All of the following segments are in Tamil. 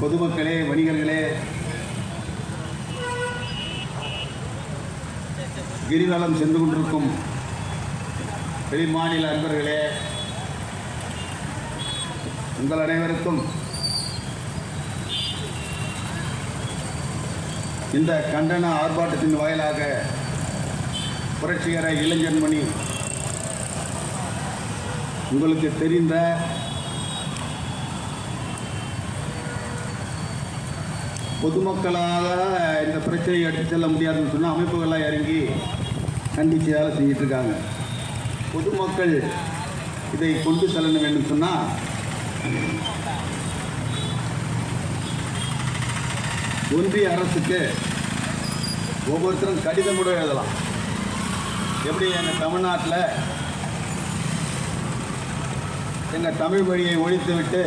பொதுமக்களே, வணிகர்களே, கிரிவலம் சென்று கொண்டிருக்கும் வெளிமாநில அன்பர்களே, உங்கள் அனைவருக்கும் இந்த கண்டன ஆர்ப்பாட்டத்தின் வாயிலாக புரட்சிகர இளைஞர்மணி உங்களுக்கு தெரிந்த பொதுமக்களாக இந்த பிரச்சனையை எடுத்து செல்ல முடியாதுன்னு சொன்னால் அமைப்புகள்லாம் இறங்கி கண்டித்து வேலை செஞ்சிட்டு இருக்காங்க. பொதுமக்கள் இதை கொண்டு செல்லணும் என்று சொன்னால் ஒன்றிய அரசுக்கு ஒவ்வொருத்தரும் கடிதம் கூட எழுதலாம். எப்படி எங்கள் தமிழ்நாட்டில் எங்கள் தமிழ் மொழியை ஒழித்துவிட்டு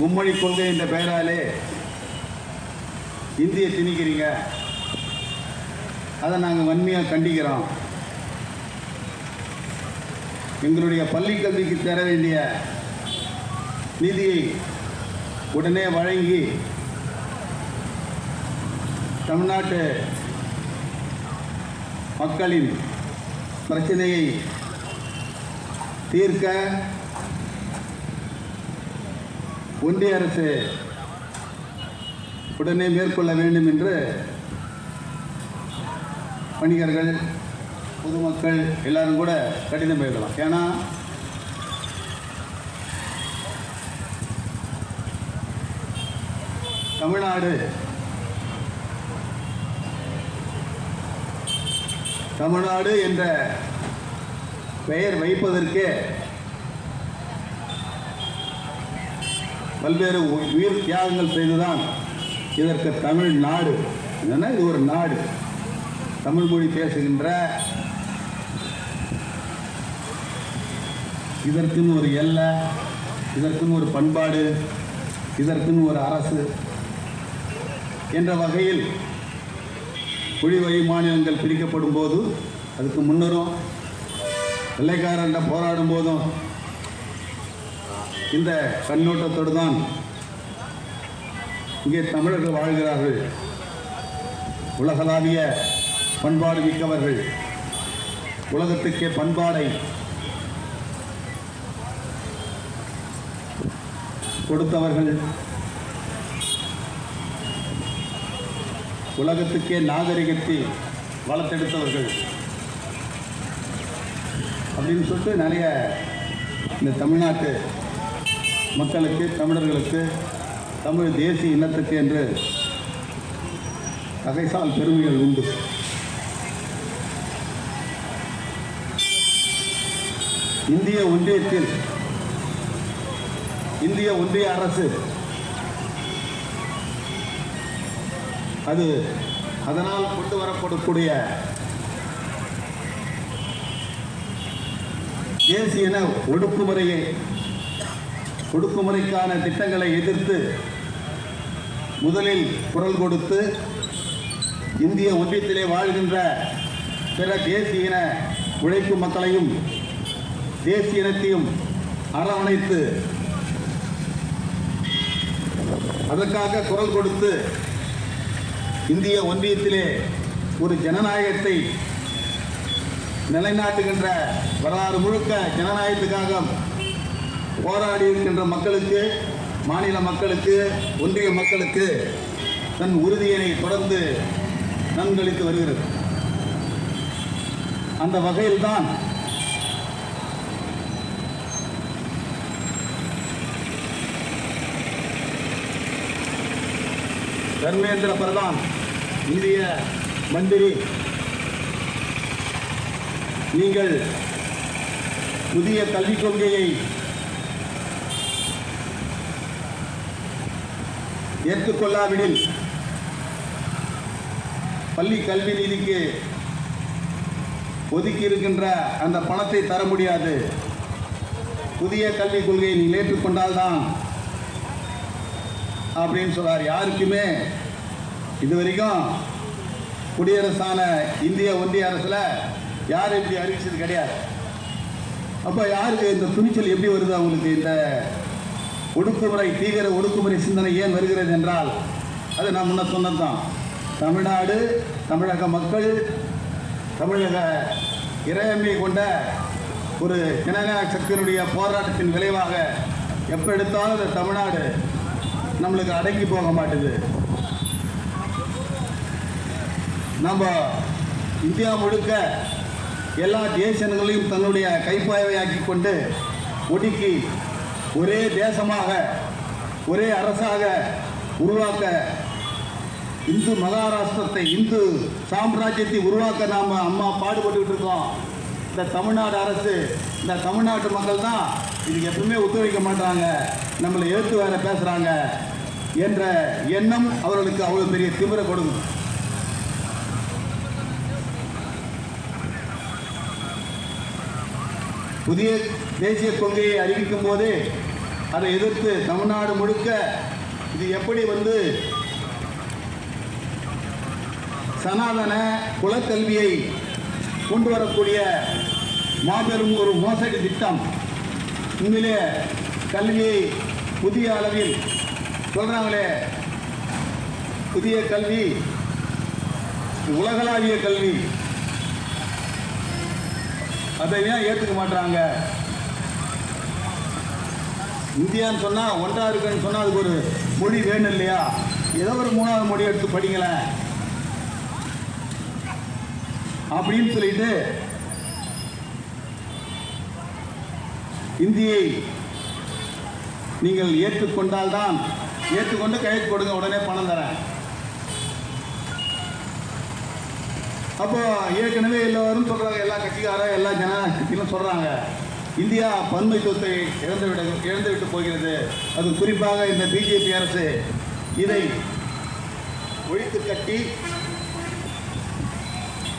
மும்மொழி கொள்கை என்ற பெயராலே இந்தியை திணிக்கிறீங்க, அதை நாங்கள் வன்மையாக கண்டிக்கிறோம். எங்களுடைய பள்ளி கல்விக்கு தர வேண்டிய நிதியை உடனே வழங்கி தமிழ்நாட்டு மக்களின் பிரச்சனையை தீர்க்க ஒன்றிய அரசு உடனே மேற்கொள்ள வேண்டும் என்று வணிகர்கள், பொதுமக்கள் எல்லாரும் கூட கடிதம் எழுதலாம். ஏன்னா தமிழ்நாடு என்ற பெயர் வைப்பதற்கு பல்வேறு உயிர் தியாகங்கள் செய்துதான் இதற்கு தமிழ்நாடு. என்னன்னா இது ஒரு நாடு, தமிழ் மொழி பேசுகின்ற, இதற்குன்னு ஒரு எல்லை, இதற்குன்னு ஒரு பண்பாடு, இதற்குன்னு ஒரு அரசு என்ற வகையில் மொழி வழி மாநிலங்கள் பிரிக்கப்படும் போது, அதுக்கு முன்னரும் வெள்ளைக்காரன் போராடும் போதும் இந்த கண்ணோட்டத்தோடு தான் இங்கே தமிழர்கள் வாழ்கிறார்கள். உலகளாவிய பண்பாடு மிக்கவர்கள், உலகத்துக்கே பண்பாடை கொடுத்தவர்கள், உலகத்துக்கே நாகரிகத்தை வளர்த்தெடுத்தவர்கள் அப்படின்னு சொல்லிட்டு நிறைய இந்த தமிழ்நாட்டு மக்களுக்கு, தமிழர்களுக்கு, தமிழ் தேசிய இனத்துக்கு என்று வகைசால் பெருமைகள் உண்டு. இந்திய ஒன்றியத்தில் இந்திய ஒன்றிய அரசு அதனால் கொண்டு வரப்படக்கூடிய தேசிய இன ஒடுக்குமுறைக்கான திட்டங்களை எதிர்த்து முதலில் குரல் கொடுத்து இந்திய ஒன்றியத்திலே வாழ்கின்ற பிற தேசிய இன உழைப்பு மக்களையும் தேசிய இனத்தையும் அரவணைத்து அதற்காக குரல் கொடுத்து இந்திய ஒன்றியத்திலே ஒரு ஜனநாயகத்தை நிலைநாட்டுகின்ற, வரலாறு முழுக்க ஜனநாயகத்துக்காக போராடி இருக்கின்ற மக்களுக்கு, மாநில மக்களுக்கு, ஒன்றிய மக்களுக்கு தன் உறுதியினை தொடர்ந்து நன்கழித்து வருகிறது. அந்த வகையில்தான் தர்மேந்திர பிரதான் இந்திய மந்திரி, நீங்கள் புதிய கல்விக் கொள்கையை ஏற்றுக்கொள்ளாவிடில் பள்ளி கல்வி நிதிக்கு ஒதுக்கி இருக்கின்ற அந்த பணத்தை தர முடியாது. புதிய கல்விக் கொள்கையை நீங்கள் ஏற்றுக்கொண்டால்தான் அப்படின்னு சொல்றார். யாருக்குமே இதுவரைக்கும் குடியரசான இந்திய ஒன்றிய அரசுல யாரும் இப்படி அறிவிச்சது கிடையாது. அப்போ யாருக்கு இந்த துணிச்சல் எப்படி வருது அவங்களுக்கு? இந்த ஒடுக்குமுறை, தீவிர ஒடுக்குமுறை சிந்தனை ஏன் வருகிறது என்றால், அது நான் முன்ன சொன்னதுதான். தமிழ்நாடு, தமிழக மக்கள், தமிழக இறையாண்மை கொண்ட ஒரு ஜனநாயக சக்தியினுடைய போராட்டத்தின் விளைவாக எப்போ எடுத்தாலும் இந்த தமிழ்நாடு நம்மளுக்கு அடங்கி போக மாட்டுது. நம்ம இந்தியா முழுக்க எல்லா தேசங்களையும் தன்னுடைய கைப்பாய்வையாக்கி கொண்டு ஒடுக்கி ஒரே தேசமாக, ஒரே அரசாக உருவாக்க, இந்து மகாராஷ்டிரத்தை, இந்து சாம்ராஜ்யத்தை உருவாக்க நாம் அம்மா பாடுபட்டுக்கிட்டு இருக்கோம். இந்த தமிழ்நாடு அரசு, இந்த தமிழ்நாட்டு மக்கள் தான் இதுக்கு எப்பவுமே ஒத்துழைக்க மாட்டாங்க, நம்மளை எழுத்து வேற பேசுகிறாங்க என்ற எண்ணம் அவர்களுக்கு அவ்வளோ பெரிய திமிரை கொடுக்கும். புதிய தேசிய கொள்கையை அறிவிக்கும் போதே அதை எதிர்த்து தமிழ்நாடு முழுக்க இது எப்படி சனாதன குலக்கல்வியை கொண்டு வரக்கூடிய மாபெரும் ஒரு மோசடி திட்டம். உண்மையிலே கல்வியை புதிய அளவில் சொல்கிறாங்களே, புதிய கல்வி, உலகளாவிய கல்வி, அதை ஏன் ஏற்றுக்க மாட்டாங்க? இந்தியான்னு சொன்னால் ஒன்றா இருக்குன்னு சொன்னால் அதுக்கு ஒரு மொழி வேணும் இல்லையா? ஏதோ ஒரு 3வது மொழி எடுத்து படிங்களேன் அப்படின்னு சொல்லிட்டு இந்தியை நீங்கள் ஏற்றுக்கொண்டால்தான், ஏற்றுக்கொண்டு கையெழுத்து கொடுங்க, உடனே பணம் தரேன். அப்போ ஏற்கனவே எல்லோரும் சொல்கிறாங்க, எல்லா கட்சிக்காரர், எல்லா ஜனநாயக கட்சிகளும் சொல்கிறாங்க, இந்தியா பன்மைத்துவத்தை இழந்துவிட்டு போகிறது. அது குறிப்பாக இந்த பிஜேபி அரசு இதை ஒழித்து கட்டி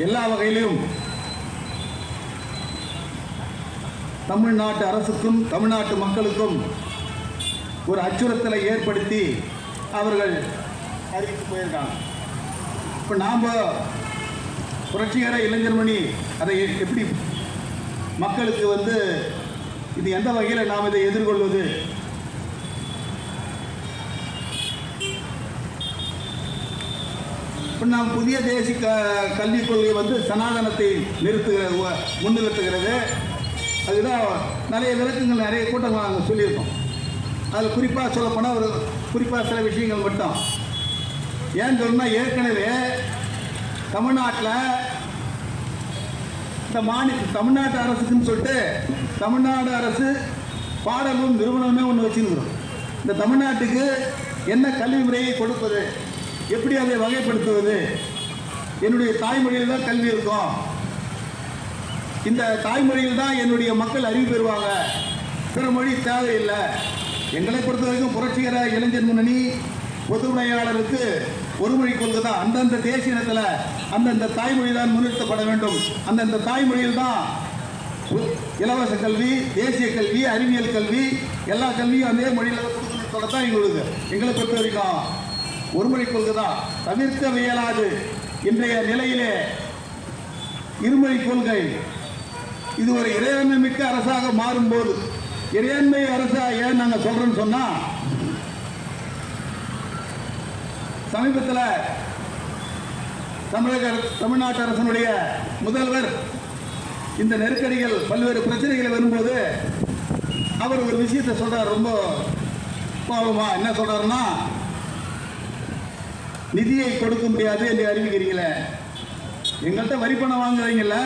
எல்லா வகையிலும் தமிழ்நாட்டு அரசுக்கும் தமிழ்நாட்டு மக்களுக்கும் ஒரு அச்சுறுத்தலை ஏற்படுத்தி அவர்கள் அறிவித்து போயிருக்காங்க. இப்போ நாம் புரட்சிகர இளைஞர்மணி அதை எப்படி மக்களுக்கு இது எந்த வகையில் நாம் இதை எதிர்கொள்வது? இப்போ நாம் புதிய தேசிய கல்விக் கொள்கை சனாதனத்தை முன்னிறுத்துகிறது. அதுதான் நிறைய விளக்கங்கள், நிறைய கூட்டங்கள் நாங்கள் சொல்லியிருக்கோம். அதில் குறிப்பாக சொல்லப்போனால் ஒரு குறிப்பாக சில விஷயங்கள் மட்டும். ஏன்னு சொன்னால், ஏற்கனவே தமிழ்நாட்டில் இந்த தமிழ்நாட்டு அரசுக்குன்னு சொல்லிட்டு தமிழ்நாடு அரசு பாடலும் நிறுவனமே ஒன்று வச்சுருக்கிறோம். இந்த தமிழ்நாட்டுக்கு என்ன கல்வி முறையை கொடுப்பது, எப்படி அதை வகைப்படுத்துவது, என்னுடைய தாய்மொழியில் தான் கல்வி இருக்கும், இந்த தாய்மொழியில் தான் என்னுடைய மக்கள் அறிவு பெறுவாங்க, பிற மொழி தேவையில்லை. எங்களை பொறுத்த வரைக்கும் புரட்சிகர இளைஞர் முன்னணி பொதுமையாளருக்கு ஒரு மொழி கொள்கை தான். அந்தந்த தேசிய இனத்தில் அந்தந்த தாய்மொழி தான் முன்னிறுத்தப்பட வேண்டும். அந்தந்த தாய்மொழியில் தான் இலவச கல்வி, தேசிய கல்வி, அறிவியல் கல்வி, எல்லா கல்வியும் அதே மொழியில் தான் எங்களை பொறுத்த வரைக்கும் ஒரு மொழி கொள்கை தான். தவிர்க்க இயலாது. இன்றைய நிலையிலே இருமொழி கொள்கை இது ஒரு இறையாண்மை மிக்க அரசாக மாறும்போது, இறையாண்மை அரசா ஏன் நாங்கள் சொல்றோம்னு சொன்னா, சமீபத்தில் தமிழ்நாட்டு அரசனுடைய முதல்வர் இந்த நெருக்கடிகள், பல்வேறு பிரச்சனைகள் வரும்போது அவர் ஒரு விஷயத்தை சொல்றார். ரொம்ப பாவமா என்ன சொல்றாருன்னா, நிதியை கொடுக்க முடியாது என்று அறிவிக்கிறீங்களே, எங்கள்கிட்ட வரி பணம் வாங்குறீங்கல்ல,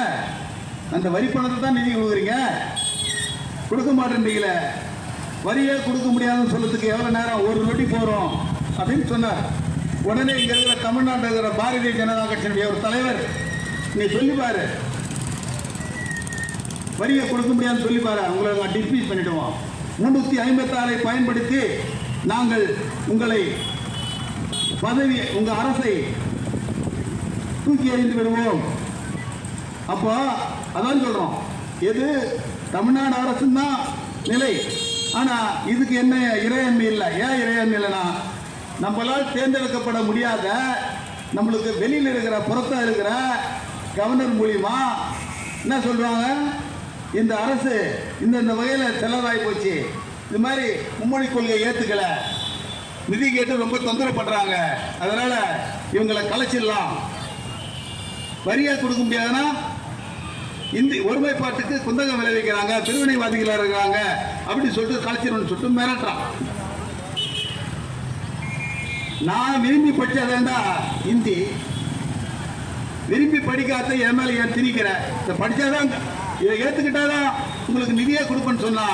அந்த வரி பணத்தை தான் நிதி கொடுக்குறீங்க, கொடுக்க மாட்டேன்றீங்களே, வரியே கொடுக்க முடியாதுன்னு சொல்றதுக்கு எவ்வளோ நேரம், ஒரு நொடி போகிறோம் அப்படின்னு சொன்னார். உடனே இங்கே இருக்கிற தமிழ்நாட்டில் இருக்கிற பாரதிய ஜனதா கட்சியினுடைய ஒரு தலைவர், நீ சொல்லிப்பாரு, வரியை கொடுக்க முடியாதுன்னு சொல்லிப்பாரு, உங்களை நாங்கள் டிஸ்மிஸ் பண்ணிடுவோம், 356 பயன்படுத்தி நாங்கள் உங்களை பதவி, உங்கள் அரசை தூக்கி எறிந்து விடுவோம். அப்போ அதான் சொல்கிறோம், எது தமிழ்நாடு அரசுன்னு தான் நிலை. ஆனால் இதுக்கு என்ன இறையாண்மை இல்லை. ஏன் இறையாண்மை இல்லைன்னா, நம்மளால் தேர்ந்தெடுக்கப்பட முடியாத, நம்மளுக்கு வெளியில் இருக்கிற புறத்தாக இருக்கிற கவர்னர் மூலியமா என்ன சொல்கிறாங்க, இந்த அரசு இந்த வகையில் செலவாகி போச்சு, இது மாதிரி மும்மொழி கொள்கையை ஏற்றுக்கல, நிதி கேட்டு ரொம்ப தொந்தரவு பண்றாங்க, அதனால இவங்களை கலைச்சிடலாம், வரியா கொடுக்க முடியாதுன்னா இந்தி ஒருமைப்பாட்டுக்கு குந்தகம் விளைவிக்கிறாங்க, பிரிவினைவாதிகளாக இருக்கிறாங்க அப்படின்னு சொல்லிட்டு கலைச்சிடணும்னு சொல்லிட்டு மிரட்டுறான். நான் விரும்பி படிச்சதேண்டா ஹிந்தி, விரும்பி படிக்காத என் மேல ஏன் திணிக்கிற, இதை படிச்சாதான் இதை ஏத்துக்கிட்டாதான் உங்களுக்கு நிதியே கொடுப்பேன்னு சொன்னா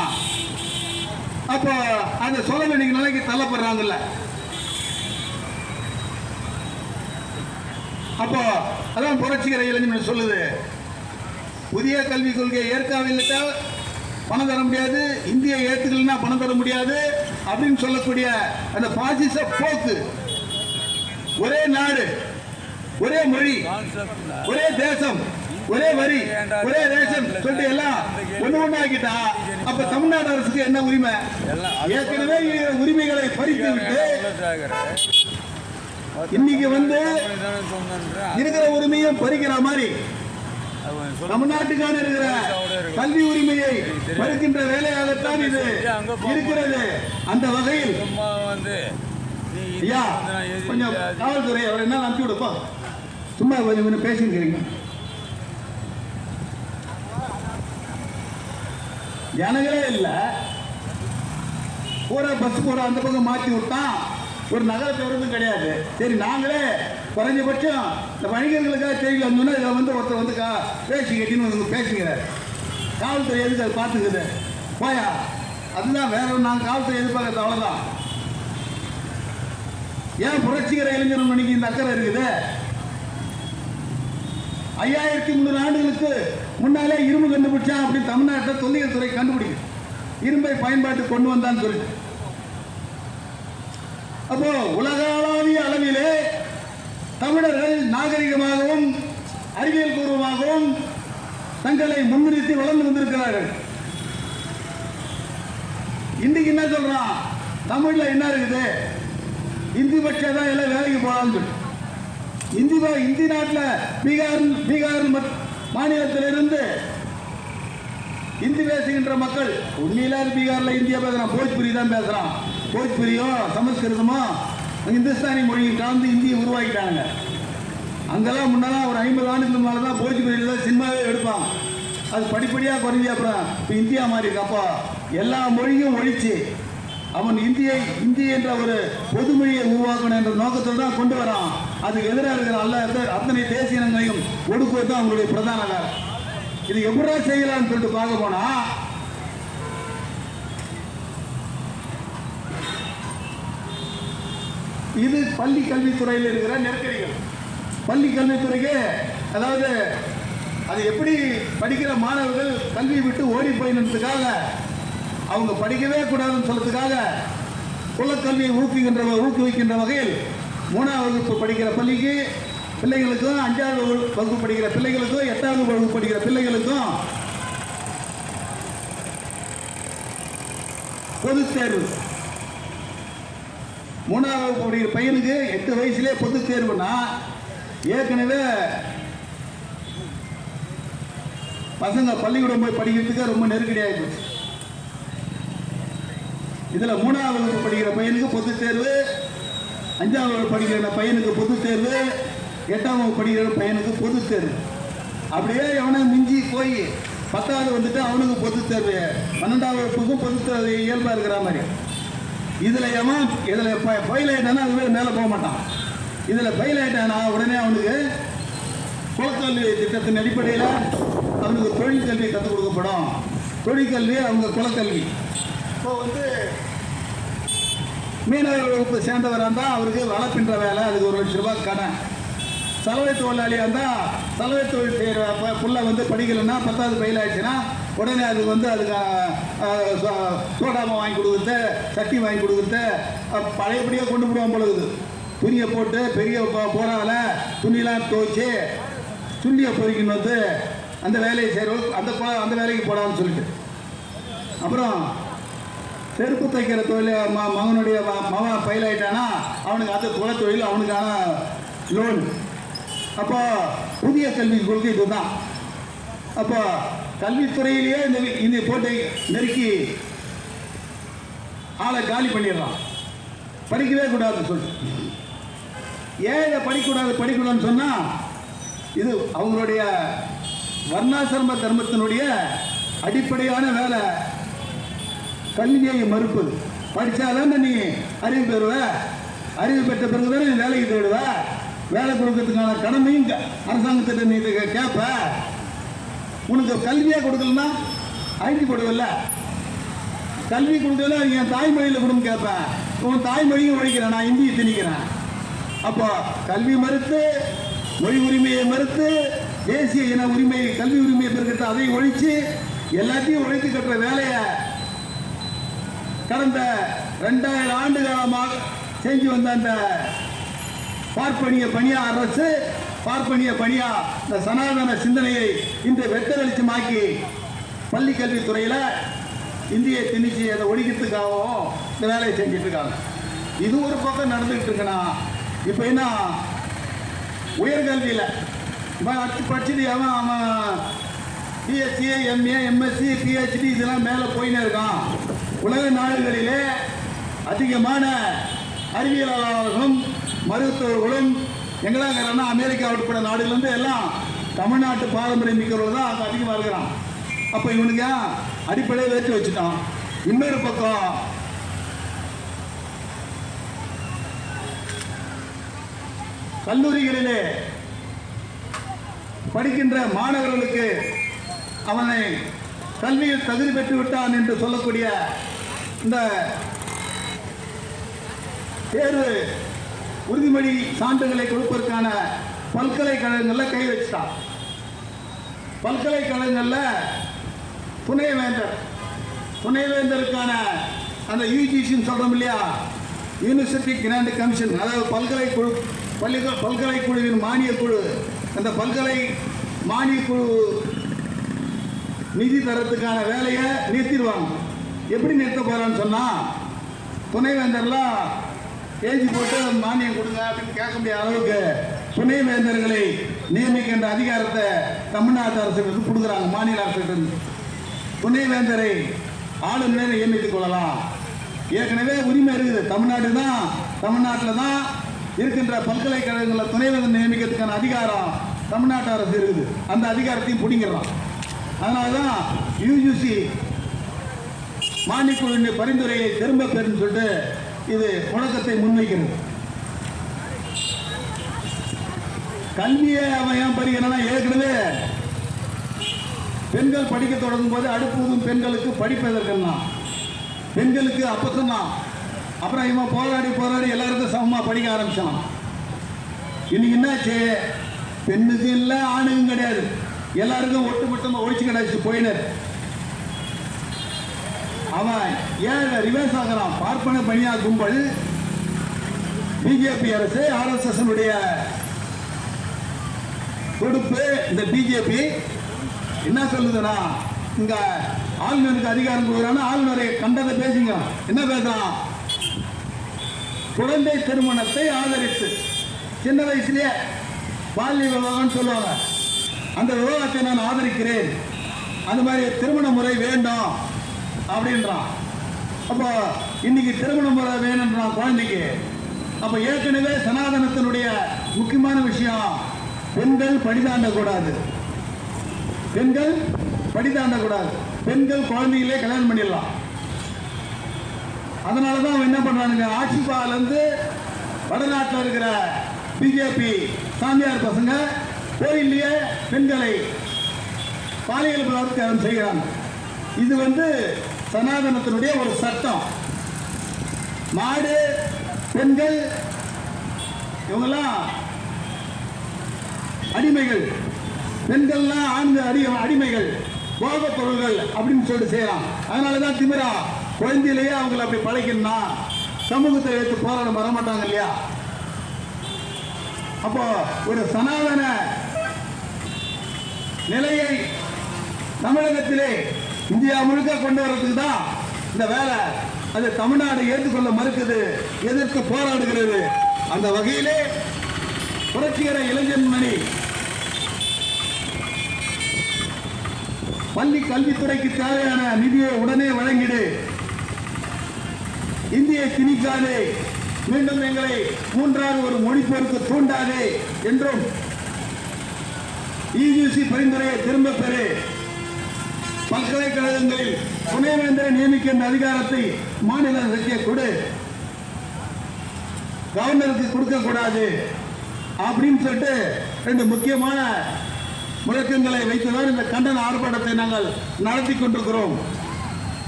அப்போ அந்த சொல்ல வேண்டிய நிலைக்கு தள்ளப்படுறாங்கல்ல. அப்போ அதான் புரட்சிகர இளைஞர் சொல்லுது, புதிய கல்விக் கொள்கையை ஏற்காவில்லை பணம் தர முடியாது, இந்தியை ஏற்றுக்கலன்னா பணம் தர முடியாது அப்படின்னு சொல்லக்கூடிய அந்த பாசிச போக்கு, ஒரே நாடு, ஒரே மொழி, ஒரே தேசம், ஒரே வரி, ஒரே ரேஷன் சொல்லிட்டு எல்லாம் ஒண்ணு ஒண்ணாக்கிட்டா அப்ப தமிழ்நாடு அரசுக்கு என்ன உரிமை? ஏற்கனவே உரிமைகளை பறித்து விட்டு இன்னைக்கு வந்து இருக்கிற உரிமையும் பறிக்கிற மாதிரி தமிழ்நாட்டுக்கான இருக்கிற கல்வி உரிமையை பறிக்கின்ற வேலையாகத்தான் இது இருக்கிறது. அந்த வகையில் ஐயா கொஞ்சம் காவல்துறை அவர் என்ன அனுப்பி விடுப்பா, சும்மா கொஞ்சம் பேசிக்கிறீங்க. ஜனங்களே இல்லை, பூரா பஸ் பூரா அந்த பக்கம் மாற்றி விட்டான், ஒரு நகர பேருந்தும் கிடையாது. சரி நாங்களே குறைஞ்சபட்சம் இந்த வணிகர்களுக்காக தெரியல சொன்னால் இதில் வந்து ஒருத்தர் வந்து பேசி கட்டின்னு வந்து பேசிக்கிறார். காவல்துறை எதுக்கு அதை பார்த்துக்குது போயா, அதுதான் வேற ஒன்று. நாங்கள் காவல்துறை எதிர்பார்க்கறது அவ்வளோதான். ஏன் புரட்சிகர இளைஞர் மணிக்கு இந்த அக்கறை இருக்குது? 5300 ஆண்டுகளுக்கு முன்னாலே இரும்பு கண்டுபிடிச்சான் அப்படின்னு தமிழ்நாட்டில் தொல்லியல் துறை கண்டுபிடிக்கும், இரும்பை பயன்பாட்டு கொண்டு வந்தான்னு சொல்லி. அப்போ உலகளாவிய அளவிலே தமிழர்கள் நாகரிகமாகவும் அறிவியல் பூர்வமாகவும் தங்களை முன்னிறுத்தி வளர்ந்து வந்திருக்கிறார்கள். இன்னைக்கு என்ன சொல்றான், தமிழ்ல என்ன இருக்குது, இந்தி பட்சதான் எல்லாம் வேலைக்கு போகலான்னு சொல்லி இந்தி நாட்டில் பீகார் மாநிலத்திலிருந்து இந்தி பேசுகின்ற மக்கள் உண்மையிலாது பீகார்ல இந்தியா பேசுறான், போஜ்புரி தான் பேசுறான். போஜ்புரியோ சமஸ்கிருதமோ இந்துஸ்தானி மொழியை கலந்து இந்தியை உருவாக்கிட்டாங்க. அங்கெல்லாம் முன்னெல்லாம் ஒரு 50 ஆண்டுக்கு மேலே தான் போஜ்புரியில் தான் சினிமாவே எடுப்பாங்க. அது படிப்படியாக குறைஞ்சி அப்புறம் இப்போ இந்தியா மாதிரி இருக்கு. அப்போ எல்லா மொழியும் ஒழிச்சு அவன் இந்தி என்ற ஒரு பொதுமொழியை உருவாக்கணும் என்ற நோக்கத்தில் தான் கொண்டு வரான். அதுக்கு எதிராக இருக்கிற அத்தனை தேசிய இனங்களையும் ஒடுக்குவது தான் அவங்களுடைய பிரதான வேலை. இது எப்படா செய்யலாம்னு சொல்லிட்டு பார்க்க போனா இது பள்ளி கல்வித்துறையில் இருக்கிற நெருக்கடிகள். பள்ளி கல்வித்துறைக்கு அதாவது அது எப்படி படிக்கிற மாணவர்கள் கல்வி விட்டு ஓடி போயினதுக்காக அவங்க படிக்கவே கூடாதுன்னு சொல்றதுக்காக குலக்கல்வியை ஊக்குவிக்கின்ற வகையில் 3ஆம் வகுப்பு படிக்கிற பள்ளிக்கு பிள்ளைகளுக்கும் 5ஆவது வகுப்பு படிக்கிற பிள்ளைகளுக்கும் 8ஆவது வகுப்பு படிக்கிற பிள்ளைகளுக்கும் பொது தேர்வு. 3ஆம் வகுப்பு படிக்கிற பையனுக்கு 8 வயசுலேயே பொது தேர்வுனா ஏற்கனவே பசங்க பள்ளிக்கூடம் போய் படிக்கிறதுக்கு ரொம்ப நெருக்கடியாகி போச்சு. இதில் 3ஆம் வகுப்பு படிக்கிற பையனுக்கு பொது தேர்வு, 5ஆம் வகுப்பு படிக்கிற பையனுக்கு பொது தேர்வு, 8ஆம் வகுப்பு படிக்கிற பையனுக்கு பொது தேர்வு. அப்படியே எவனை மிஞ்சி போய் 10ஆவது வந்துட்டு அவனுக்கு பொது தேர்வு, 12ஆம் வகுப்புக்கும் பொது தேர்வு இயல்பாக இருக்கிற மாதிரி. இதில் ஃபெயில் ஆகிட்டானா அதுவே மேலே போக மாட்டான். இதில் ஃபெயில் ஆகிட்டானா உடனே அவனுக்கு குலக்கல்வி திட்டத்தின் அடிப்படையில் அவனுக்கு தொழில் கல்வி கற்றுக் கொடுக்கப்படும். தொழிற்கல்வி அவங்க குலக்கல்வி. இப்போ வந்து மீனவர் வகுப்பு சேர்ந்தவராக இருந்தால் அவருக்கு வளர்ப்பின்ற வேலை, அதுக்கு 1 லட்ச ரூபாய் கடன். சலவை தொழிலாளியாக இருந்தால் சலவை தொழில் செய்கிற புள்ள வந்து படிக்கலைன்னா 10ஆவது ஃபெயில் ஆயிடுச்சுன்னா உடனே அதுக்கு வந்து அதுக்கு சோடாமை வாங்கி கொடுக்குறது, சட்டி வாங்கி கொடுக்குறது, பழையபடியாக கொண்டு போடுவான் பொழுது துணியை போட்டு பெரிய போடால துணியெலாம் துவைச்சி சுண்டியை பொறிக்கணும் வந்து அந்த வேலையை செய்கிறவங்க அந்த வேலைக்கு போடான்னு சொல்லிட்டு. அப்புறம் செருப்பு தைக்கிற தொழில் மகனுடைய மகன் ஃபெயில் ஆகிட்டானா அவனுக்கு அது குலத்தொழில், அவனுக்கான லோன். அப்போ புதிய கல்விக் கொள்கை இதுதான். அப்போ கல்வித்துறையிலேயே இந்த போட்டை நெருக்கி ஆளை காலி பண்ணிடுறான். படிக்கவே கூடாதுன்னு சொல்லி. ஏன் இதை படிக்கக்கூடாதுன்னு சொன்னால், இது அவங்களுடைய வர்ணாசிரம தர்மத்தினுடைய அடிப்படையான வேலை. கல்வியை மறுப்பது. படித்தாதானே நீ அறிவு பெறுவ, அறிவு பெற்ற பிறகு தானே நீ வேலைக்கு தேடுவ, வேலை கொடுக்கறதுக்கான கடமையும் அரசாங்கத்திட்ட நீ கேட்ப. உனக்கு கல்வியே கொடுக்கலன்னா ஐடி போடுவல்ல, கல்வி கொடுக்கல என் தாய்மொழியில் கொடுன்னு கேட்பேன். உன் தாய்மொழியும் ஒழிக்கிறேன், நான் இந்தியை திணிக்கிறேன். அப்போ கல்வி மறுத்து, மொழி உரிமையை மறுத்து, தேசிய இன உரிமையை, கல்வி உரிமையை பெருக்கிட்ட அதை ஒழிச்சு எல்லாத்தையும் ஒழித்து கட்டுற வேலையை கடந்த 2000 ஆண்டு காலமாக செஞ்சு வந்த அந்த பார்ப்பனிய பணியா அரசு, பார்ப்பனிய பணியா இந்த சனாதன சிந்தனையை இன்று வெட்ட வெளிச்சமாக்கி பள்ளி கல்வித்துறையில் இந்தியை திணிச்சு அதை ஒழிக்கிறதுக்காகவும் இந்த வேலையை செஞ்சுட்டு இருக்காங்க. இது ஒரு பக்கம் நடந்துகிட்டு இருக்குன்னா, இப்போ என்ன உயர்கல்வியில் படிச்சுட்டு அவன் பிஎஸ்சி, எம்ஏ, எம்எஸ்சி, பிஹெச்டி இதெல்லாம் மேலே போயினே இருக்கான். உலக நாடுகளிலே அதிகமான அறிவியலாளர்களும் மருத்துவர்களும் எங்கெல்லாம் அமெரிக்கா உட்பட நாடுகளிலிருந்து எல்லாம் தமிழ்நாட்டு பாரம்பரியம் மிக்கவர்கள் தான் அங்கே அதிகமாக இருக்கிறான். அப்போ இவனுக்கு அடிப்படையை ஏற்றி வச்சுட்டான். இன்னொரு பக்கம் கல்லூரிகளிலே படிக்கின்ற மாணவர்களுக்கு அவனை கல்வியில் தகுதி பெற்று விட்டான் என்று சொல்லக்கூடிய இந்த தேர்வு உறுதிமொழி சான்றுகளை கொடுப்பதற்கான பல்கலைக்கழகங்களில் கை வச்சிட்டான். பல்கலைக்கழகங்களில் துணைவேந்தருக்கான அந்த யூஜிசின்னு சொல்கிறோம் இல்லையா, யூனிவர்சிட்டி கிராண்ட் கமிஷன், அதாவது பல்கலைக்குழுவின் மானிய குழு, அந்த பல்கலை மானிய குழு நிதி தரத்துக்கான வேலையை நிறுத்திடுவாங்க. எப்படி நிறுத்த போகிறான்னு சொன்னால், துணைவேந்தர்லாம் எழுதி போட்டு மானியம் கொடுங்க அப்படின்னு கேட்க முடியாத அளவுக்கு துணைவேந்தர்களை நியமிக்கின்ற அதிகாரத்தை தமிழ்நாட்டு அரசுக்கு கொடுக்குறாங்க. மாநில அரசுக்கு துணைவேந்தரை ஆளுநரை நியமித்துக் கொள்ளலாம். ஏற்கனவே உரிமை இருக்குது. தமிழ்நாட்டில் தான் இருக்கின்ற பல்கலைக்கழகங்களில் துணைவேந்தர் நியமிக்கிறதுக்கான அதிகாரம் தமிழ்நாட்டு அரசு இருக்குது. அந்த அதிகாரத்தையும் பிடிங்கிறான். அதனால தான் யூஜிசி மானியக்குழுவின் பரிந்துரையை திரும்ப பெறுன்னு சொல்லிட்டு இது முழக்கத்தை முன்வைக்கிறது. கல்வியை அவன் ஏன் படிக்கிறான்னா, ஏற்கனவே பெண்கள் படிக்க தொடங்கும் போது அடுப்பூதும் பெண்களுக்கு படிப்பதற்குன்னா பெண்களுக்கு அப்போ சொன்னான். அப்புறம் இவன் போராடி எல்லாருக்கும் சமமாக படிக்க ஆரம்பிச்சான். இன்னைக்கு என்னாச்சு, பெண்ணுக்கு இல்லை ஆணுக்கும் கிடையாது, எல்லாருக்கும் ஒட்டுமொத்தமாக ஒழிச்சு கிடைச்சி போயினர். அவன் ஏன் ரிவர்ஸ் ஆகிறான்? பார்ப்பன பணியா கும்பல், பிஜேபி அரசு, RSS கொடுப்பு. இந்த பிஜேபி என்ன சொல்லுதுன்னா, இங்க ஆளுநருக்கு அதிகாரம் கொடுக்குறான்னா ஆளுநரை கண்டதை பேசுங்க. என்ன பேசுறான்? குழந்தை திருமணத்தை ஆதரித்து சின்ன வயசுலயே பால்ய விவாகம்னு சொல்லுவாங்க, அந்த விவாகத்தை நான் ஆதரிக்கிறேன், அந்த மாதிரி திருமண முறை வேண்டும் அப்படின்றான். அப்போ இன்னைக்கு திருமண முறை வேணும்ன்றான் குழந்தைக்கு. அப்போ ஏற்கனவே சனாதனத்தினுடைய முக்கியமான விஷயம், பெண்கள் படிதாண்டக்கூடாது, பெண்கள் குழந்தைகளே கல்யாணம் பண்ணிடலாம். அதனால தான் அவன் என்ன பண்றானுங்க, ஆட்சிப்பாலேருந்து வடநாட்டில் இருக்கிற பிஜேபி சாமியார் பசங்க கோயிலேயே பெண்களை பாலியல் பலாத்காரம் செய்கிறாங்க. இது சனாதனத்தினுடைய ஒரு சட்டம். மாடு, பெண்கள் இவங்கெல்லாம் அடிமைகள், பெண்கள்லாம் ஆண்கள் அடிமைகள், போகப் பொருள்கள் அப்படின்னு சொல்லிட்டு செய்யலாம். அதனால தான் திமிரா குழந்தையிலேயே அவங்களை அப்படி பழக்கினா சமூகத்தை எடுத்து போராட வரமாட்டாங்க இல்லையா? அப்போ ஒரு சனாதன நிலையை தமிழகத்திலே இந்தியா முழுக்க கொண்டு வரதுக்கு தான் இந்த வேலை. அது தமிழ்நாடு ஏற்றுக்கொள்ள மறுக்குது, எதிர்த்து போராடுகிறது. அந்த வகையிலே புரட்சிகர இளைஞர்மணி பள்ளி கல்வித்துறைக்கு தேவையான நிதியை உடனே வழங்கிடு, இந்தியை திணிக்காதே, மீண்டும் எங்களை மூன்றாவது ஒரு மொழிப்போருக்கு தூண்டாதே என்றும் EUC பரிந்துரையை திரும்ப பெறு, பல்கலைக்கழகங்களில் துணைவேந்தரை நியமிக்கின்ற அதிகாரத்தை மாநில அரசுக்கு கொடு, கவர்னருக்கு கொடுக்க கூடாது அப்படின்னு சொல்லிட்டு ரெண்டு முக்கியமான முழக்கங்களை வைத்துதான் இந்த கண்டன ஆர்ப்பாட்டத்தை நாங்கள் நடத்தி கொண்டிருக்கிறோம்.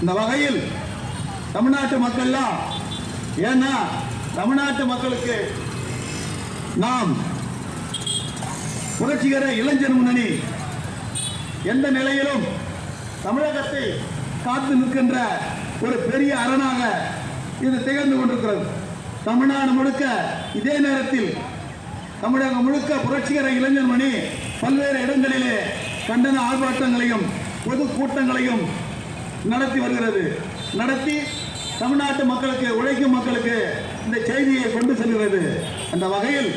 இந்த வகையில் தமிழ்நாட்டு மக்கள்லாம், ஏன்னா தமிழ்நாட்டு மக்களுக்கு நாம் புரட்சிகர இளைஞர் முன்னணி எந்த நிலையிலும் தமிழகத்தை காத்து நிற்கின்ற ஒரு பெரிய அரணாக இது திகழ்ந்து கொண்டிருக்கிறது. தமிழ்நாடு முழுக்க இதே நேரத்தில் தமிழகம் முழுக்க புரட்சிகர இளைஞர் மணி பல்வேறு இடங்களிலே கண்டன ஆர்ப்பாட்டங்களையும் பொது கூட்டங்களையும் நடத்தி வருகிறது. நடத்தி தமிழ்நாட்டு மக்களுக்கு, உழைக்கும் மக்களுக்கு இந்த செய்தியை கொண்டு செல்கிறது. அந்த வகையில்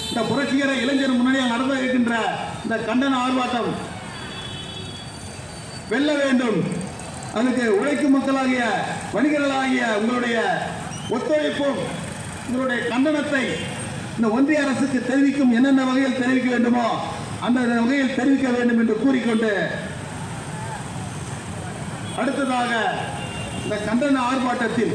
இந்த புரட்சிகர இளைஞர் முன்னணியாக நடந்து இருக்கின்ற இந்த கண்டன ஆர்ப்பாட்டம் வெல்ல வேண்டும். அதுக்கு உழைக்கும் மக்களாகிய, வணிகர்களாகிய உங்களுடைய ஒத்துழைப்பும், உங்களுடைய கண்டனத்தை இந்த ஒன்றிய அரசுக்கு தெரிவிக்கும் என்னென்ன வகையில் தெரிவிக்க வேண்டுமோ அந்த வகையில் தெரிவிக்க வேண்டும் என்று கூறிக்கொண்டு, அடுத்ததாக இந்த கண்டன ஆர்ப்பாட்டத்தில்